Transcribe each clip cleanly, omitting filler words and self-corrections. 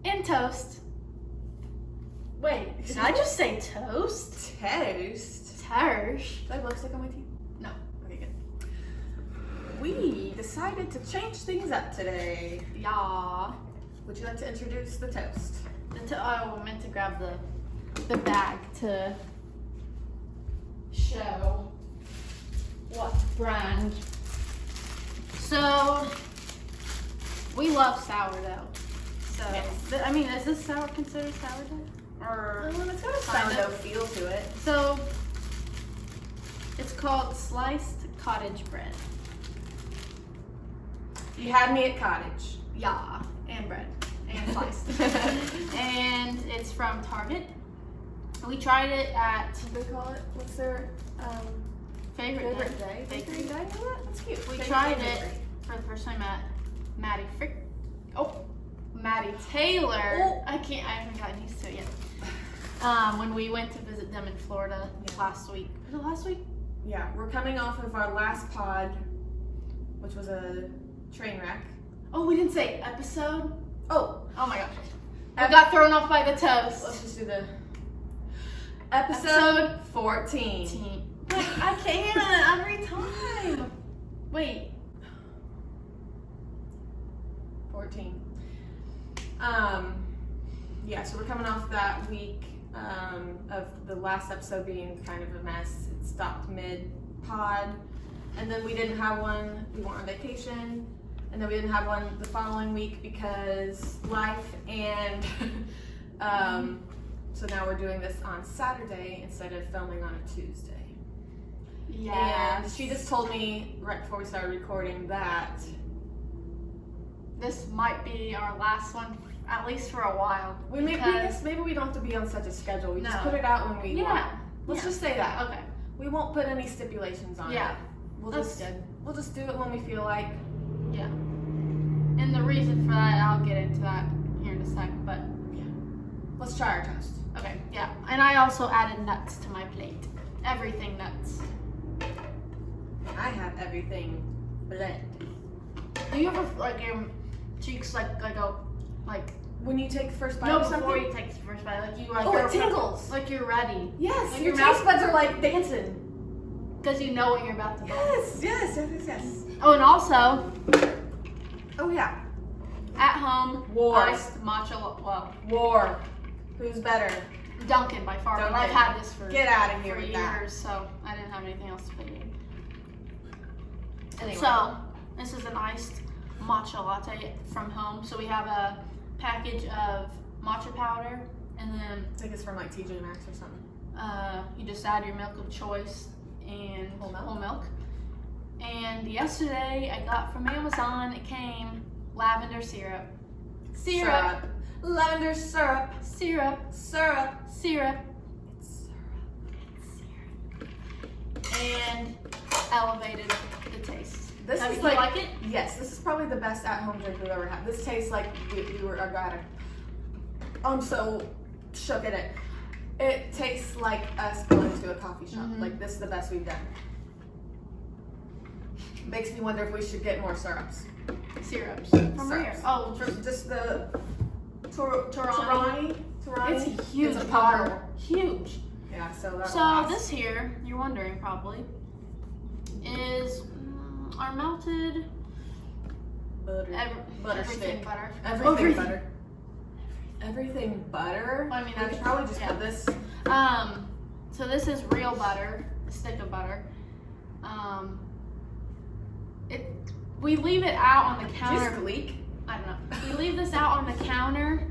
And toast. Wait, did I just say toast? Toast? Toast. Do I have lipstick on my teeth? No. Okay, good. We decided to change things up today. Yeah. Would you like to introduce the toast? I meant to grab the bag to show what brand. So, we love sourdough. So, Yes. I mean, is this considered sourdough? Or It's got a kind sourdough of. feel to it. So, it's called sliced cottage bread. You had me at Cottage. Yeah, and bread. And sliced. And it's from Target. We tried it at What do they call it? What's their Favorite day? Bakery. Did I know that? That's cute. We Favorite tried day it bakery. for the first time at Maddie Taylor. Oh. I haven't gotten used to it yet. When we went to visit them in Florida last week. Was it last week? Yeah, we're coming off of our last pod, which was a train wreck. Oh, we didn't say episode? Oh my gosh. I got thrown off by the let's toast. just do the episode 14. But I can't every time. Wait. 14. Yeah, so we're coming off that week of the last episode being kind of a mess. It stopped mid-pod, and then we didn't have one. We went on vacation, and then we didn't have one the following week because life, and so now we're doing this on Saturday instead of filming on a Tuesday. Yeah. And she just told me right before we started recording that This might be our last one, at least for a while. maybe we don't have to be on such a schedule. We just No. put it out when we want. Let's Yeah. just say that. Okay. We won't put any stipulations on Yeah. it. That's good. We'll just do it when we feel like. Yeah. And the reason for that, I'll get into that here in a second, but Let's try our toast. okay, yeah. And I also added nuts to my plate. Everything nuts. I have everything blend. Do you ever, like, your cheeks, go, When you take the first bite no, of before something. you take the first bite, like, you, Oh, it tingles. Like, you're ready. Yes, Like your your mouth- taste buds are like dancing. Because you know what you're about to do. Yes. Oh, and also, Oh yeah. at home, War. iced matcha, War. Who's better? Dunkin' by far, but I've Dunkin'. had this for Get out of here for with years, that. so I didn't have anything else to put in. Anyway. So, this is an iced matcha latte from home. So we have a package of matcha powder, and then I think it's from like TJ Maxx or something. you just add your milk of choice and Whole milk. And yesterday I got from Amazon, it came lavender syrup. Lavender syrup. Syrup. Syrup. Syrup. It's syrup. And elevated the taste. This Have is you like, like it? Yes, this is probably the best at-home drink we've ever had. This tastes like I'm so shook at it. It tastes like us going to a coffee shop. Mhm. Like, this is the best we've done. Makes me wonder if we should get more syrups. Syrups. From where? Syrups. Oh, From just the Torani. Torani. It's huge. It's a powder. Huge. Yeah, so that'll So last. this here, you're wondering probably, is our melted butter. Butter everything stick. butter. Everything butter. Everything butter? I mean, we could probably just yeah. put this. So this is real butter, a stick of butter. We leave it out on the counter. Just leak. I don't know. We leave this out on the counter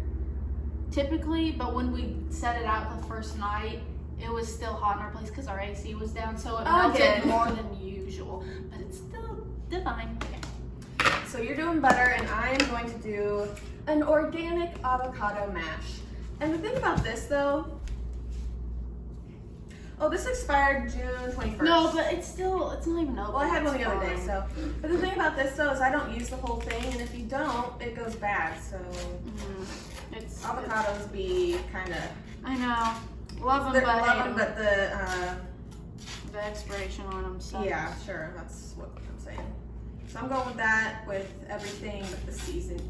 typically, but when we set it out the first night, it was still hot in our place because our AC was down, so it melted more than usual. But it's still divine. Okay. So you're doing butter, and I'm going to do an organic avocado mash. And the thing about this, though, this expired June 21st. No, but it's not even open. Well, I had one the It's other day, fine. so. But the thing about this, though, is I don't use the whole thing, and if you don't, it goes bad. So It's avocados be kind of. I know. Love them, but the expiration on them sucks. yeah, sure, that's what I'm saying. So I'm going with that with everything but the season.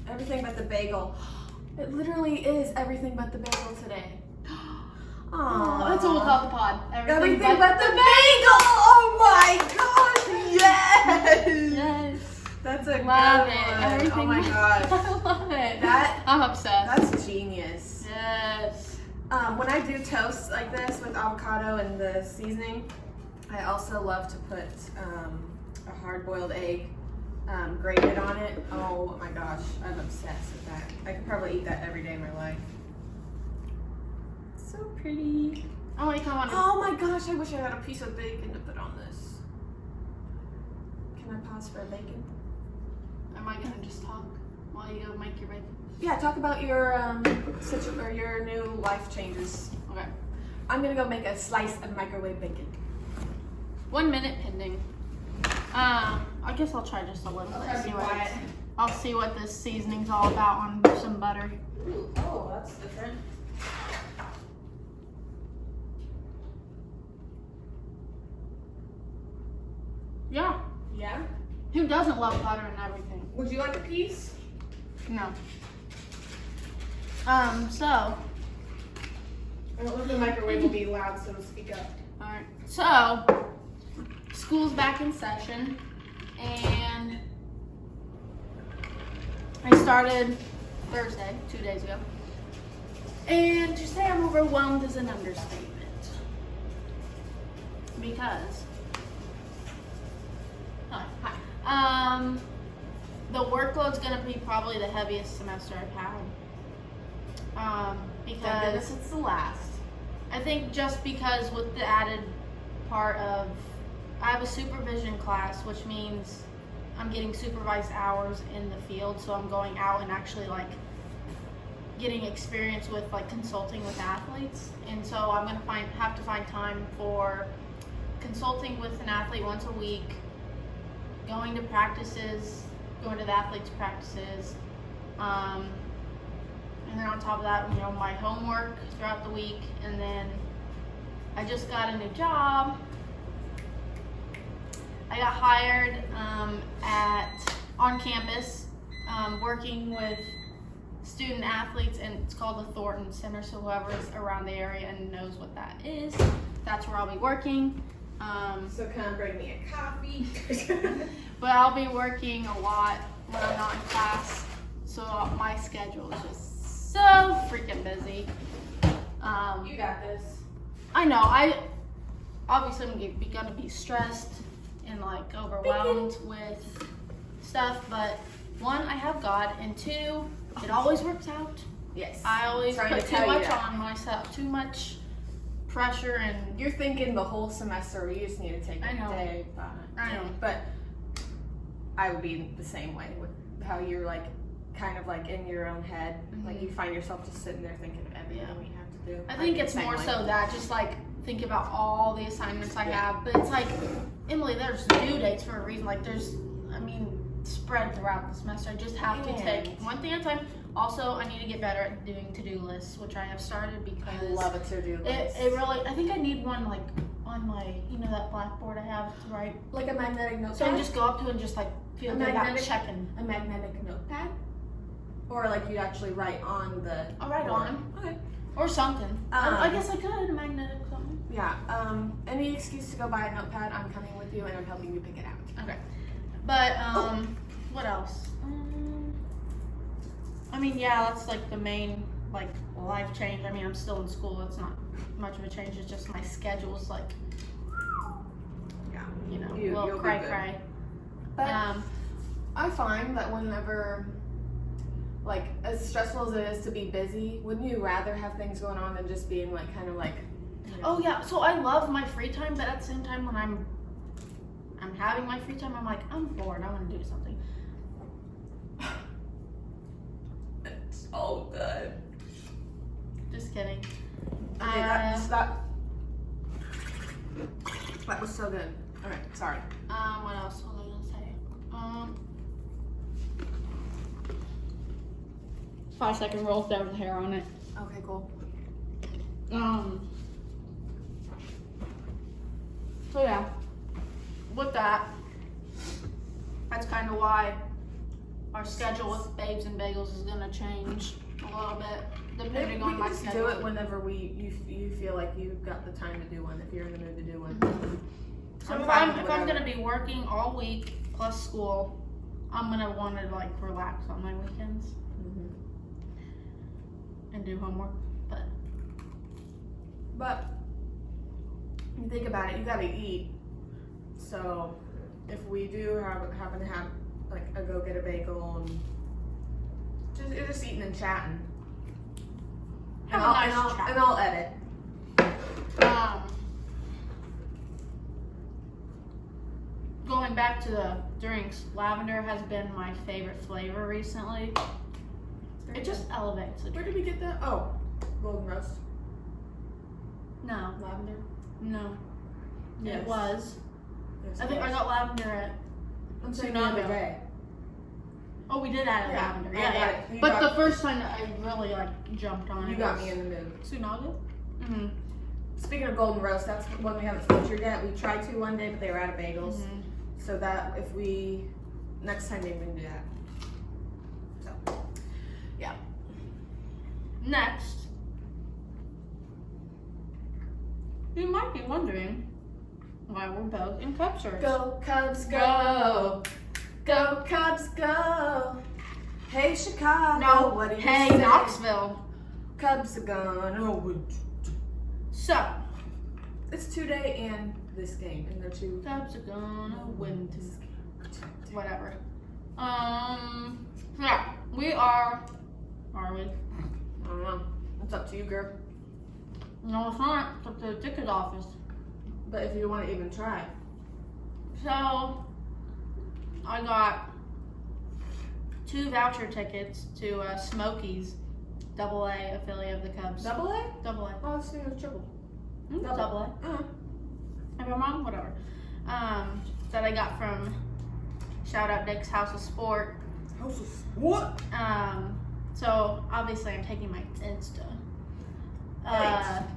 Everything but the bagel. It literally is everything but the bagel today. Oh, that's what we'll call the pod. Everything but the bagel! Oh my gosh! Yes! Yes. That's a Love good it. one. Everything Oh my gosh. I love it. That, I'm obsessed. that's genius. Yes. When I do toast like this with avocado and the seasoning, I also love to put a hard-boiled egg grated on it. Oh my gosh, I'm obsessed with that. I could probably eat that every day of my life. So pretty. Oh, wait, come on. Oh my gosh, I wish I had a piece of bacon to put on this. Can I pause for bacon? Am I gonna just talk while you go make your bacon? Yeah, talk about your your new life changes. Okay. I'm gonna go make a slice of microwave bacon. 1 minute pending. I guess I'll try just a little bit. I'll see what this seasoning's all about on some butter. Ooh, oh, that's different. Yeah. Yeah? Who doesn't love butter and everything? Would you like a piece? No. So. I don't know if the microwave will be loud, so speak up. Alright. So, school's back in session, and I started Thursday, 2 days ago. And to say I'm overwhelmed is an understatement. Because the workload's gonna be probably the heaviest semester I've had. Because it's the last. I think just because with the added part of, I have a supervision class, which means I'm getting supervised hours in the field, so I'm going out and actually like getting experience with like consulting with athletes, and so I'm gonna have to find time for consulting with an athlete once a week, going to practices, going to the athletes' practices, and then on top of that, my homework throughout the week, and then I just got a new job. I got hired on campus, working with student athletes, and it's called the Thornton Center, so whoever's around the area and knows what that is, that's where I'll be working. So come bring me a coffee. But I'll be working a lot when I'm not in class, so my schedule is just so freaking busy. You got this. I know. I obviously am gonna be stressed and like overwhelmed with stuff, but one, I have God, and two, it always works out. Yes. I always Trying put to too tell you much that. on myself, too much pressure, and You're thinking the whole semester, you just need to take I a know. day. I know. But I would be the same way with how you're like kind of like in your own head. Like you find yourself just sitting there thinking of everything you have to do. I think it's Same more way. so that just like think about all the assignments I have, but it's like, Emily, there's due dates for a reason. Like spread throughout the semester. I just have to take one thing at a time. Also, I need to get better at doing to-do lists, which I have started because I love a to-do list. it really, I think I need one like on my, that blackboard I have to write. Like a magnetic notepad? So I just go up to it and just like feel good about checking. A magnetic notepad? Or like you'd actually write on the I'll write board. on. Okay. Or something. I guess I could, a magnetic something. Yeah. Any excuse to go buy a notepad, I'm coming with you and I'm helping you pick it out. Okay. But, what else? That's like the main, like, life change. I'm still in school. It's not much of a change. It's just my schedule's like, a little cray-cray. But I find that whenever, like, as stressful as it is to be busy, wouldn't you rather have things going on than just being like, kind of like, Oh yeah, so I love my free time, but at the same time when I'm having my free time, I'm like, I'm bored, I want to do something. It's so good. Just kidding. Okay, that was so good. Alright, sorry. What else was I gonna say? 5 second roll, there was hair on it. Okay, cool. So yeah, with that, that's kind of why our schedule with Babes and Bagels is gonna change a little bit depending on my just schedule. do it whenever you feel like you've got the time to do one. If you're in the mood to do one. So if I'm gonna be working all week plus school, I'm gonna want to like relax on my weekends and do homework. But you think about it, you gotta eat. So if we do happen to have like a go get a bagel and just eating and chatting. And I'll edit. Going back to the drinks, lavender has been my favorite flavor recently. It just elevates it. Where did we get that? Oh, Golden Roast. No. Lavender? No. Yes. It was. Yes, I think I got lavender at I'm saying the other day. Oh, we did add lavender. I got Yeah. it. But the first time that I really like jumped on it. You got me in the mood. Tsunaga? Speaking of Golden Roast, that's one we haven't featured yet. We tried to one day, but they were out of bagels. So that if we next time maybe we can do that. So yeah. Next, you might be wondering why we're both in Cub shirts. Go Cubs go! Go Cubs go! Hey Chicago! No, what do you hey say? Knoxville. Cubs are gone. So, It's today and this game, and they're two. Cubs are gonna win this game. Whatever. Yeah, we are we? I don't know. It's up to you, girl. No, it's not. It's up to the ticket office. But if you want to even try. So, I got 2 voucher tickets to Smokies, AA affiliate of the Cubs. Double A? Double A. Oh, I was thinking it was triple. Double A. If I'm wrong, whatever. That I got from shout out Dick's House of Sport. What? So obviously I'm taking my Insta. Thanks.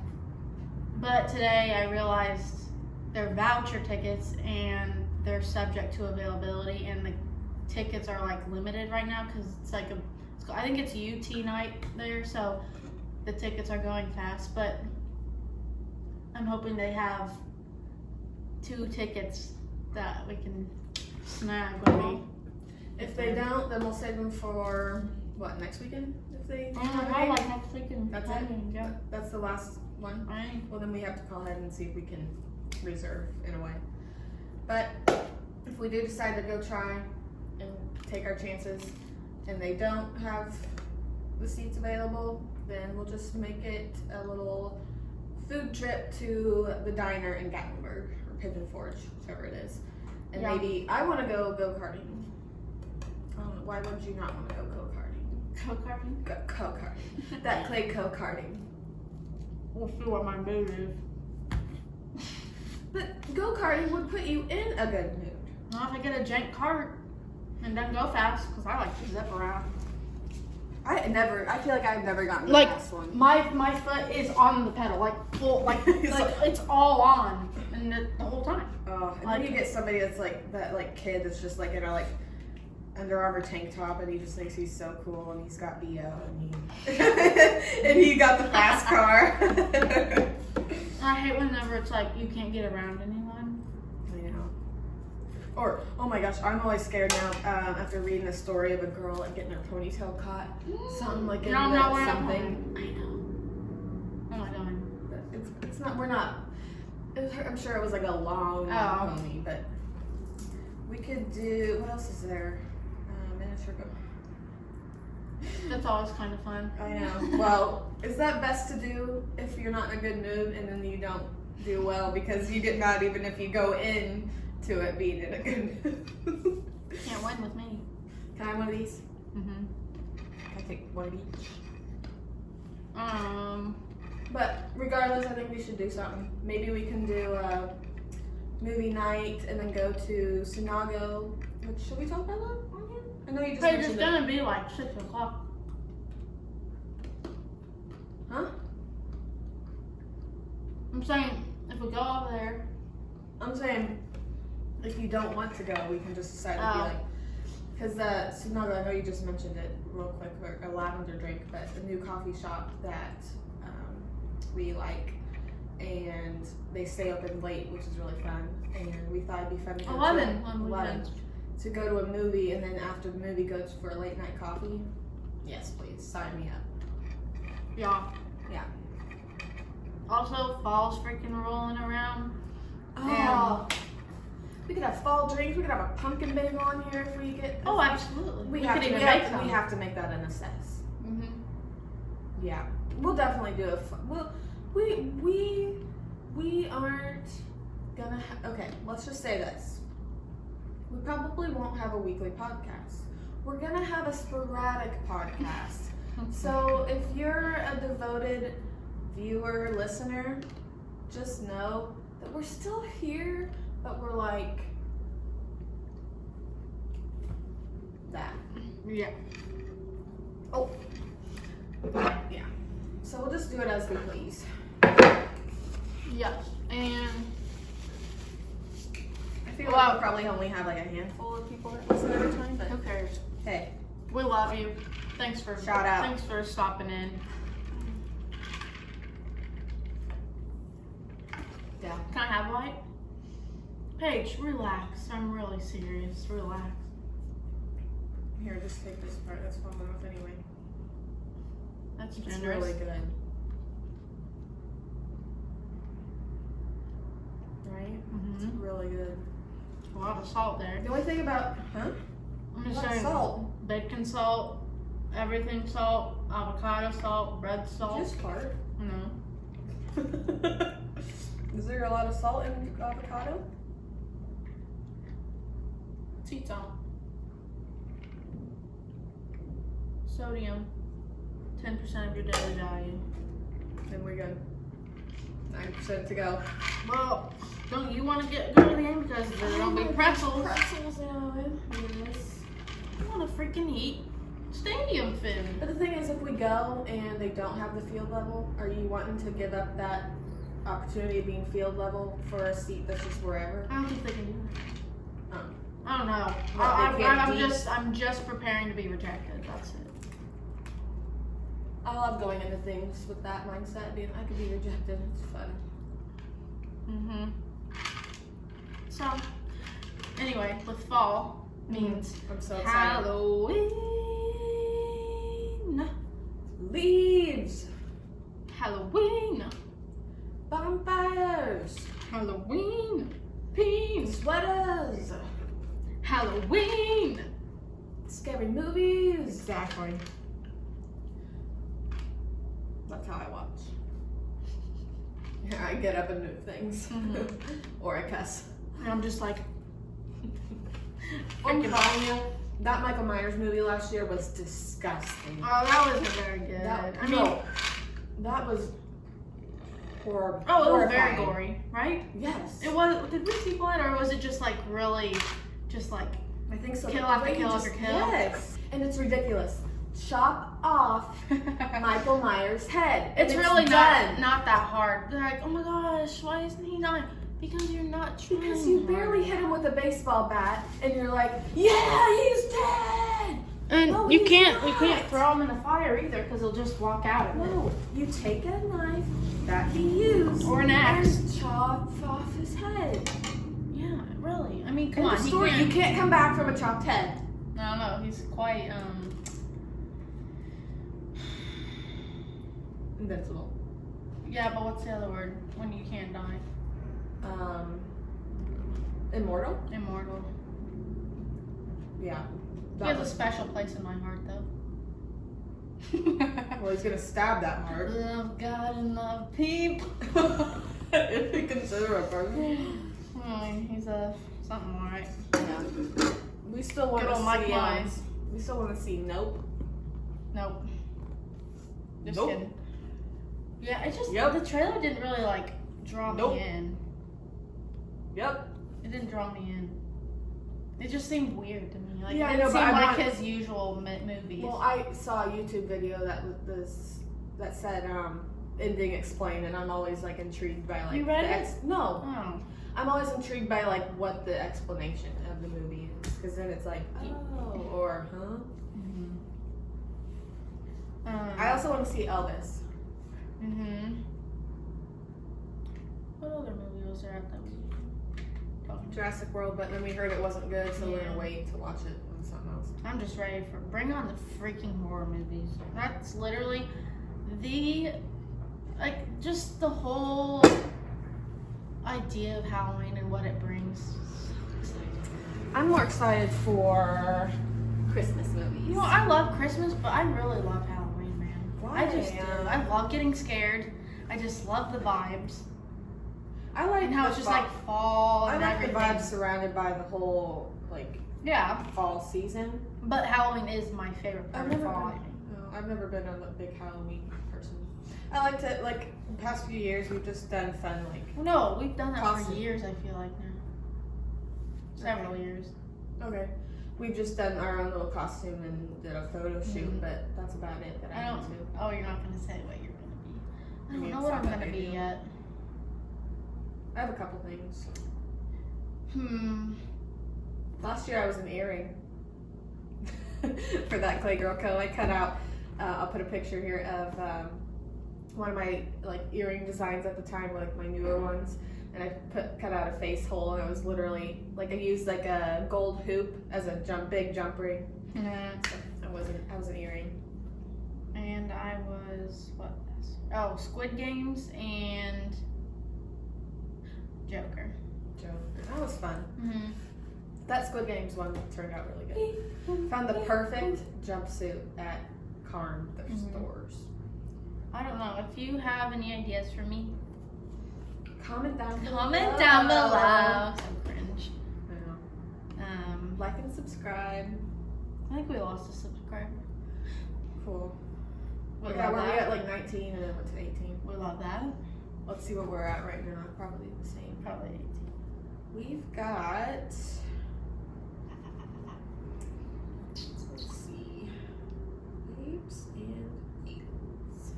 But today I realized they're voucher tickets and they're subject to availability, and the tickets are like limited right now because it's like I think it's UT night there, so the tickets are going fast. But I'm hoping they have 2 tickets that we can snag with me. If they don't, then we'll save them for what, next weekend? If they like next weekend. That's it? Yeah. That's the last one? Right. Well, then we have to call ahead and see if we can reserve in a way. But if we do decide to go try and take our chances and they don't have the seats available, then we'll just make it a little food trip to the diner in Gatlinburg or Pigeon Forge, whichever it is. And maybe I want to go go-karting. Why would you not want to go go-karting? Go-karting? Go-karting. That clay go-karting. We'll see what my mood is. But go-karting would put you in a good mood. Well, if I get a jank cart and doesn't go fast, because I like to zip around. I feel like I've never gotten the Like, fast one. my foot is on the pedal, like full, like it's all on, and the whole time. Oh, and like, then you get somebody that's like that, like kid that's just like in a like Under Armour tank top, and he just thinks he's so cool, and he's got BO, and he got the fast car. I hate whenever it's like you can't get around anyone. I know. Or, oh my gosh, I'm always scared now after reading a story of a girl like getting her ponytail caught. Something like No, I'm not wearing something. I know. Oh my god. But it's not, we're not, I'm sure it was like a long pony, but we could do, what else is there? Miniature go. That's always kind of fun. I know. Well, is that best to do if you're not in a good mood and then you don't do well because you get mad even if you go in to it being in a good mood? Can't win with me. Can I have one of these? Mm-hmm. I take one of each. But regardless, I think we should do something. Maybe we can do a movie night and then go to Sinago. Should we talk about that on here? I know you just Hey, mentioned it's gonna be like 6 o'clock. Huh? I'm saying, if we go over there. I'm saying, if you don't want to go, we can just decide to be like, Because Sunaga, I know you just mentioned it real quick, or a lavender drink, but a new coffee shop that we like, and they stay open late, which is really fun. And we thought it'd be fun to go 11 to go to a movie, and then after the movie go for a late night coffee. Yes, please sign me up. Yeah. Yeah. Also, fall's freaking rolling around. Oh. We could have fall drinks. We could have a pumpkin bagel on here if we get. Oh, absolutely. We have to make that a necessity. Mhm. Yeah, we'll definitely do it. We aren't gonna. Okay, let's just say this. We probably won't have a weekly podcast. We're gonna have a sporadic podcast. So if you're a devoted viewer, listener, just know that we're still here, but we're like that. Yeah. Oh. Yeah. So we'll just do it as we please. Yes. And I feel like we'll probably only have like a handful of people that listen every time, but who cares? hey. We love you. Thanks for Shout out. Thanks for stopping in. Yeah. Can I have light? Paige, relax. I'm really serious. Relax. Here, just take this part that's falling off anyway. That's It's generous. really good. Right? It's Mhm. really good. A lot of salt there. The only thing about I'm just What saying. salt? Bacon salt, everything salt, avocado salt, bread salt. This part. No. Is there a lot of salt in avocado? Sea salt. Sodium. 10% of your daily value. Then we're good. 9% to go. Well, don't you want to go to the game because there don't be pretzels? Pretzels, yes. I want to freaking eat stadium food. But the thing is, if we go and they don't have the field level, are you wanting to give up that opportunity of being field level for a seat that's just wherever? I don't think they can do that. Oh. I don't know. What, they can't I'm just preparing to be rejected. That's it. I love going into things with that mindset, being I could be rejected. It's fun. Mhm. So, anyway, with fall means I'm so excited. Halloween. Leaves, Halloween. bonfires, Halloween. Pins. sweaters, Halloween. scary movies. Exactly. That's how I watch. Yeah, I get up and move things. Mhm. Or I cuss. And I'm just like, I'm telling you, that Michael Myers movie last year was disgusting. oh, that wasn't very good. That was horrible. Oh, it was very horrifying. gory, right? Yes. It was. Did we see blood, or was it just like really, just like? I think so. Kill The after way kill he after just- kill. Yes. And it's ridiculous. Chop off Michael Myers' head. It's and really done. not that hard. They're like, oh my gosh, why isn't he dying? Because you're not trying. Because you barely hard. hit him with a baseball bat, and you're like, yeah, he's dead. And No, we he's can't not. throw him in the fire either, because he'll just walk out of it. No, you take a knife that he used, Or an axe. and chop off his head. Yeah, really. I mean, come In on. the story, he you can't. can't come back from a chopped head. No, he's quite Invincible. Yeah, but what's the other word when you can't die? Immortal. Immortal. Yeah. He has a special place in my heart, though. Well, he's gonna stab that hard. Love God and love people. If you consider a person. He's something alright. Yeah. We still want Good to old Mike see. Myers. We still want to see. Nope. Nope. Just Nope. kidding. Yeah, it just Yep. the trailer didn't really like draw Nope. me in. Yep. It didn't draw me in. It just seemed weird to me. Like Yeah, I it know, didn't but seem I like want- his usual movies. Well, I saw a YouTube video that said ending explained, and I'm always like intrigued by like You read it? No. Oh. I'm always intrigued by like what the explanation of the movie is, because then it's like, oh, or huh. I also want to see Elvis. What other movie was there at that week? Jurassic World, but then we heard it wasn't good, so we're gonna wait to watch it on something else. I'm just ready for bring on the freaking horror movies. That's literally just the whole idea of Halloween and what it brings. I'm more excited for Christmas movies. You know, I love Christmas, but I really love Halloween, man. Why? I just do. I love getting scared. I just love the vibes. I like and how it's just like fall and everything. I like the vibes surrounded by the whole fall season. But Halloween is my favorite part of fall. I've never been a big Halloween person. I like to the past few years we've just done fun No, we've done that for years. I feel like now. Several years. Okay. We've just done our own little costume and did a photo shoot, but that's about it that I went to. Oh, you're not gonna say what you're gonna be. I don't know what I'm gonna be yet. I have a couple things. Last year I was an earring for that Playgirl Co. I cut out. I'll put a picture here of one of my earring designs at the time, my newer ones, and I cut out a face hole, and I was literally I used a gold hoop as a big jump ring. So I was an earring. And I was Squid Games and Joker. That was fun. That Squid Games one turned out really good. Found the perfect jumpsuit at Carn stores. I don't know. If you have any ideas for me, comment down below. So cringe. I know. Like and subscribe. I think we lost a subscriber. Cool. We're at 19 and then went to 18. We love that. Let's see what we're at right now. Probably the same. Probably 18. We've got. Let's see. Babes and Bagels.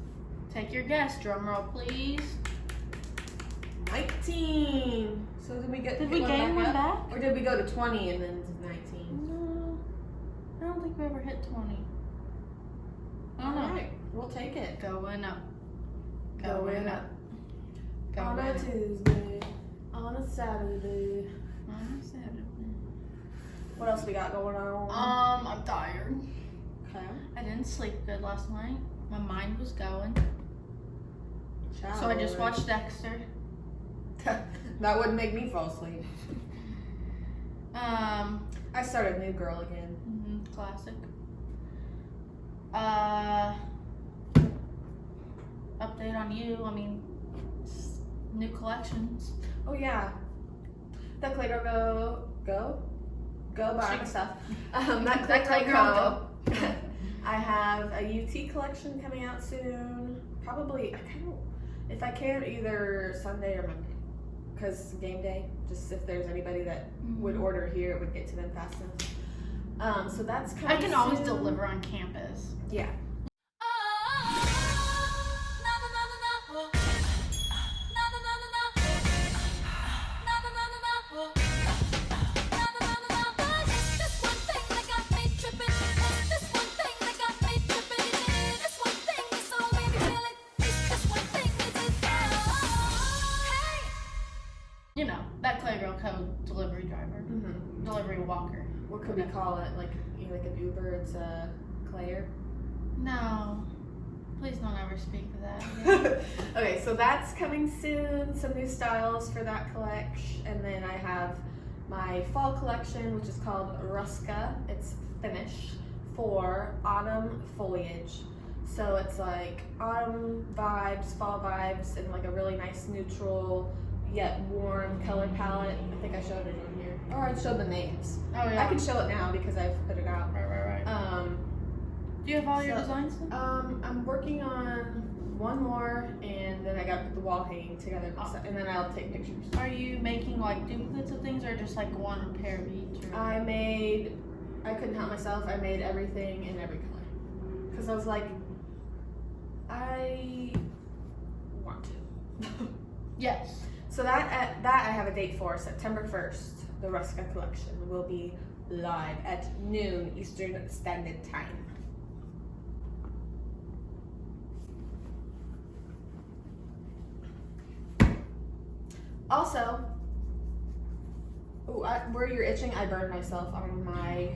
Take your guess. Drum roll, please. 19. So did we get? Did we gain one back? Or did we go to 20 and then to 19? No, I don't think we ever hit 20. I don't know. Alright, we'll take it. Going up. Going up. On a Tuesday. On a Saturday. What else we got going on? I'm tired. Okay. I didn't sleep good last night. My mind was going. So I just watched Dexter. That wouldn't make me fall asleep. I started New Girl again. Classic. Update on you. I mean, new collections. Oh yeah. That Playgirl go buy my stuff. That Playgirl go. I have a UT collection coming out soon. Probably if I can, either Sunday or Monday. Because game day, just if there's anybody that would order here, it would get to them fast enough. So that's coming I can always deliver on campus. Yeah. You know, that Playgirl code delivery driver. Delivery walker. What could we call it? Like an Uber, it's a Claire? No. Please don't ever speak of that. Okay, so that's coming soon. Some new styles for that collection. And then I have my fall collection, which is called RUSKA. It's Finnish for autumn foliage. So it's like autumn vibes, fall vibes, and like a really nice neutral yet warm color palette. I think I showed it on here. Or I showed the names. Oh yeah. I can show it now because I've put it out. Right. Do you have all your designs? I'm working on one more, and then I got to put the wall hanging together, and then I'll take pictures. Are you making like duplicates of things, or just like one pair of each? Or? I couldn't help myself. I made everything in every color. Because I was like, want to. Yes. So that I have a date for September 1st. The RUSKA collection will be live at noon Eastern Standard Time. Also, where you're itching, I burned myself on my.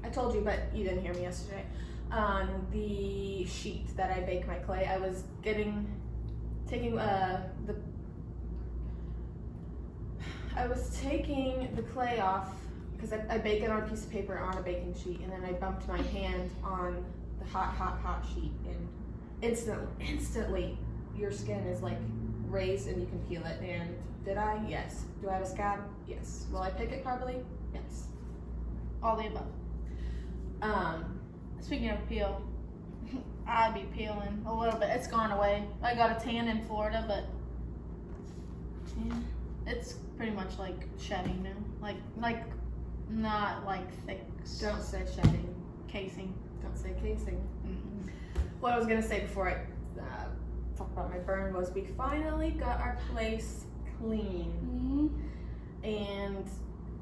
I told you, but you didn't hear me yesterday. On the sheet that I bake my clay, I was taking the clay off because I bake it on a piece of paper on a baking sheet, and then I bumped my hand on the hot sheet, and instantly your skin is like raised and you can peel it. And did I? Yes. Do I have a scab? Yes. Will I pick it properly? Yes. All the above. Speaking of peel, I be peeling a little bit. It's gone away. I got a tan in Florida, but yeah, it's pretty much like shedding now. Like not like thick. Don't say shedding. Casing. Don't say casing. Mm-hmm. What I was gonna say before I talk about my burn was we finally got our place clean, and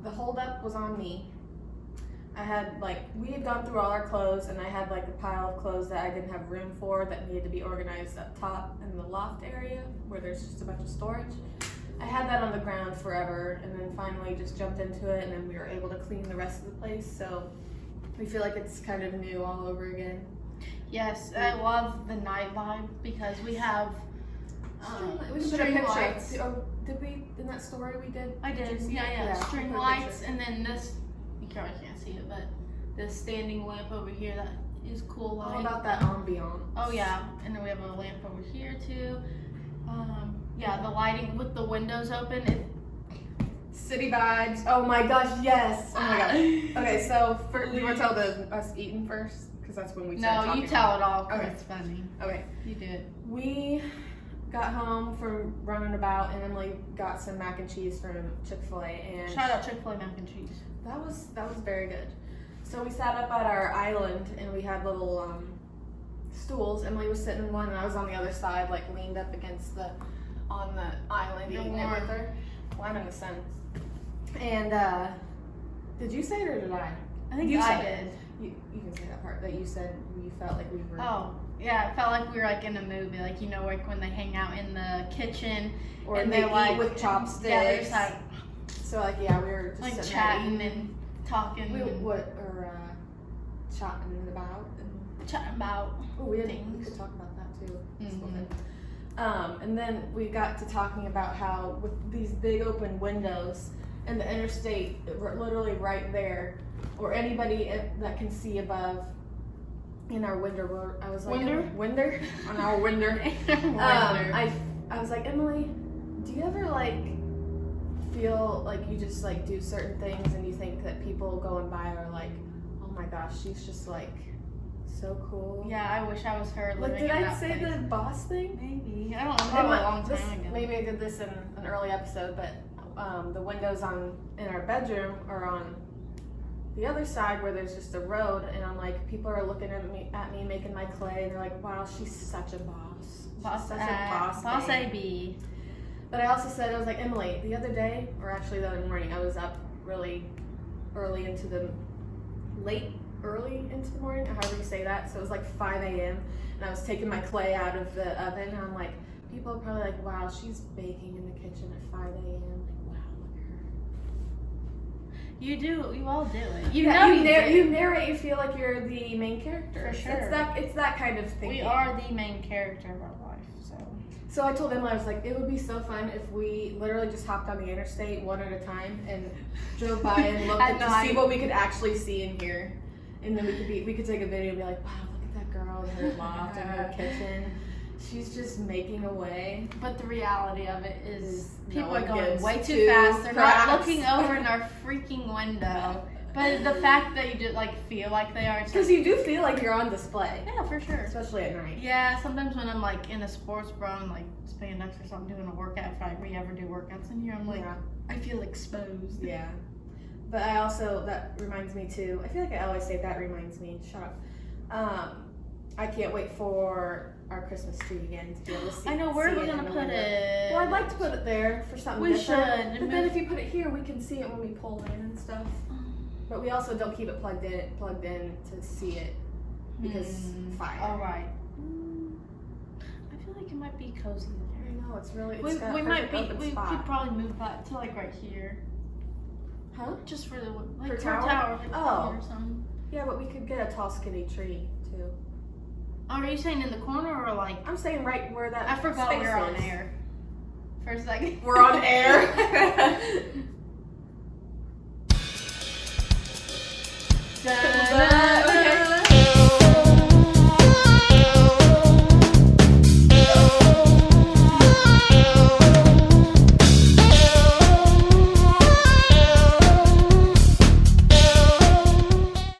the holdup was on me. I had we had gone through all our clothes, and I had a pile of clothes that I didn't have room for that needed to be organized up top in the loft area where there's just a bunch of storage. I had that on the ground forever, and then finally just jumped into it, and then we were able to clean the rest of the place. So we feel like it's kind of new all over again. Yes, I love the night vibe because we have string lights. Oh, did we in that story we did? I did. Yeah. String lights, and then this. You probably can't see it, but this standing lamp over here that is cool light. All about that ambiance. Oh yeah, and then we have a lamp over here too. Yeah, the lighting with the windows open. City vibes. Oh my gosh, yes. Oh my god. Okay, so you want to tell us eating first? Because that's when we started talking. No, you tell it all because Okay. it's funny. Okay. You do it. We got home from running about, and Emily got some mac and cheese from Chick-fil-A. And Shout out Chick-fil-A mac and cheese. That was very good. So we sat up at our island, and we had little stools. Emily was sitting in one, and I was on the other side, leaned up against on the island, eating it with her. Well, I'm in the sun. And did you say it or did I? I think you I said did. You can say that part that you said you felt like we were. Oh, yeah, it felt like we were in a movie, when they hang out in the kitchen Or and they they're eat with chopsticks. Yeah, they're just So we were just sitting chatting there and talking. Chatting about. Chatting about We things. could talk about that too. Mm-hmm. And then we got to talking about how with these big open windows and the interstate literally right there, or anybody that can see above in our window. I was like, Winder? On our window. I was like, Emily, do you ever feel like you just do certain things and you think that people going by are like, oh my gosh, she's just so cool. Yeah, I wish I was her living Did in I that say place. the boss thing? Maybe. I don't know. Probably a long time ago. Maybe I did this in an early episode, but the windows in our bedroom are on the other side where there's just a road, and I'm people are looking at me making my clay, and they're like, wow, she's such a boss. She's such a boss. Boss AB. But I also said, I was like, Emily, the other day, or actually the other morning, I was up really early into the morning, or however you say that. So it was 5 a.m. and I was taking my clay out of the oven, and I'm like, people are probably like, wow, she's baking in the kitchen at 5 a.m. Wow, look at her. You do. You all do it. You narrate. You feel like you're the main character. For sure. It's that kind of thing. We are the main character of our life. So I told Emily, I was like, it would be so fun if we literally just hopped on the interstate one at a time and drove by and looked to see what we could actually see in here. And then we could take a video and be like, wow, look at that girl in her loft in her kitchen. She's just making a way. But the reality of it is people are going way too fast. They're not looking over in our freaking window. But the fact that you just feel like they are. Because you do feel like you're on display. Yeah, for sure. Especially at night. Yeah, sometimes when I'm in a sports bra and spandex or something doing a workout, if we ever do workouts in here, I'm I feel exposed. Yeah. But that reminds me too, I feel like I always say that reminds me, shut up. I can't wait for our Christmas tree again to be able to see. I know, where are we see gonna in the put window. it? Well, I'd like to put it there for something We different. should. But then if you put it here, we can see it when we pull in and stuff. But we also don't keep it plugged in to see it because fire. All right. I feel like it might be cozy I there. know, it's really. We got a might perfect be. open We spot. could probably move that to like right here, Huh? just for the like For for tower? a tower, like Oh. or something. Yeah, but we could get a tall, skinny tree too. Oh, are you saying in the corner or like? I'm saying right where that. I forgot space we were on is. air. For a second. We're on air. Dun,